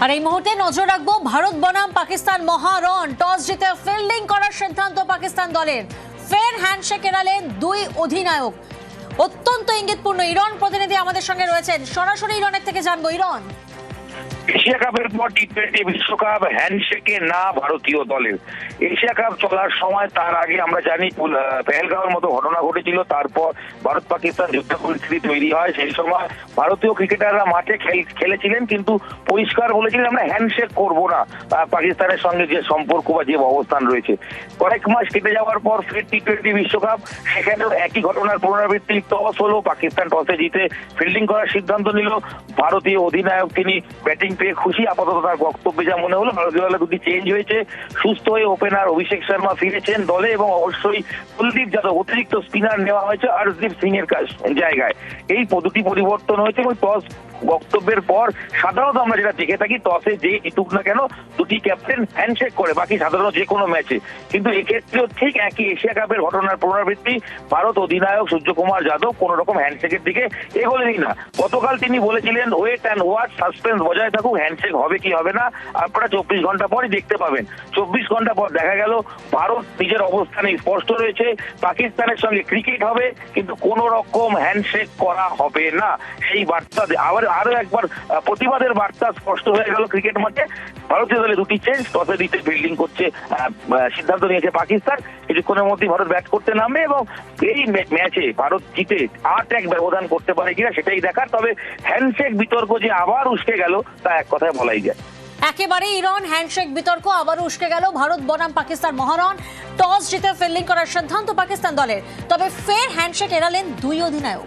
আর এই মুহূর্তে নজর রাখবো ভারত বনাম পাকিস্তান মহারণ। টস জিতে ফিল্ডিং করার সিদ্ধান্ত পাকিস্তান দলের। ফের হ্যান্ডশেক এড়ালেন দুই অধিনায়ক। অত্যন্ত ইঙ্গিতপূর্ণ। ইরান প্রতিনিধি আমাদের সঙ্গে রয়েছেন, সরাসরি ইরানের থেকে জানবো। ইরান, এশিয়া কাপের পর টি-20 বিশ্বকাপ হ্যান্ডশেকে না ভারতীয় দলের। এশিয়া কাপ চলার সময় তার আগে আমরা জানি পেহেলগাঁওয়ের মতো ঘটনা ঘটেছিল, তারপর ভারত পাকিস্তান যুদ্ধ পরিস্থিতি তৈরি হয়। সেই সময় ভারতীয় ক্রিকেটাররা মাঠে খেলেছিলেন, কিন্তু পরিষ্কার বলেছিলেন আমরা হ্যান্ডশেক করব না। পাকিস্তানের সঙ্গে যে সম্পর্ক বা যে অবস্থান রয়েছে, কয়েক মাস কেটে যাওয়ার পর ফের টি-20 বিশ্বকাপ, সেখানেও একই ঘটনার পুনরাবৃত্তি। টস হলো, পাকিস্তান টসে জিতে ফিল্ডিং করার সিদ্ধান্ত নিল। ভারতীয় অধিনায়ক তিনি ব্যাটিং পেয়ে খুশি। আপাতত তার বক্তব্যে যা মনে হলো, ভারতীয় দলে দুটি চেঞ্জ হয়েছে। সুস্থ হয়ে ওপেনার অভিষেক শর্মা ফিরেছেন দলে, এবং অবশ্যই কুলদীপ যাদব অতিরিক্ত স্পিনার নেওয়া হয়েছে হরদীপ সিং এর জায়গায়। এই দুটি পরিবর্তন হয়েছে। এবং টস বক্তব্যের পর সাধারণত আমরা যেটা দেখে থাকি, টসে যে জিতুক না কেন দুটি ক্যাপ্টেন হ্যান্ডশেক করে, বাকি সাধারণত যে কোনো ম্যাচে। কিন্তু এক্ষেত্রেও ঠিক একই এশিয়া কাপের ঘটনার পুনরাবৃত্তি। ভারত অধিনায়ক সূর্যকুমার যাদব কোন রকম হ্যান্ডশেকের দিকে এগোলেনই না। গতকাল তিনি বলেছিলেন ওয়েট অ্যান্ড ওয়াচ, সাসপেন্স বজায় থাকুক, হ্যান্ডশেক হবে কি হবে না আপনারা 24 ঘন্টা পরই দেখতে পাবেন। 24 ঘন্টা পর দেখা গেল ভারত নিজের অবস্থানে স্পষ্ট রয়েছে। পাকিস্তানের সঙ্গে ক্রিকেট হবে, কিন্তু কোন রকম হ্যান্ডশেক করা হবে না। সেই বার্তা আরো একবার প্রতিবাদের বার্তা স্পষ্ট হয়ে গেল ক্রিকেট মাঠে। ভারতীয় দলে দুটি চেঞ্জ, টসে দিতে ফিল্ডিং করছে সিদ্ধান্ত নিয়েছে পাকিস্তান। কিছুক্ষণের মধ্যেই ভারত ব্যাট করতে নামবে, এবং এই ম্যাচে ভারত জিতে 8-1 ব্যবধান করতে পারে কিনা সেটাই দেখার। তবে হ্যান্ডশেক বিতর্ক যে আবার উস্কে গেল, তা এক কথায় বলাই যায়। একেবারে ইরান হ্যান্ডশেক বিতর্ক আবারও উস্কে গেল। ভারত বনাম পাকিস্তান মহারণ। টস জিতে ফিল্ডিং করার সিদ্ধান্ত পাকিস্তান দলের, তবে ফের হ্যান্ডশেক এড়ালেন দুই অধিনায়ক।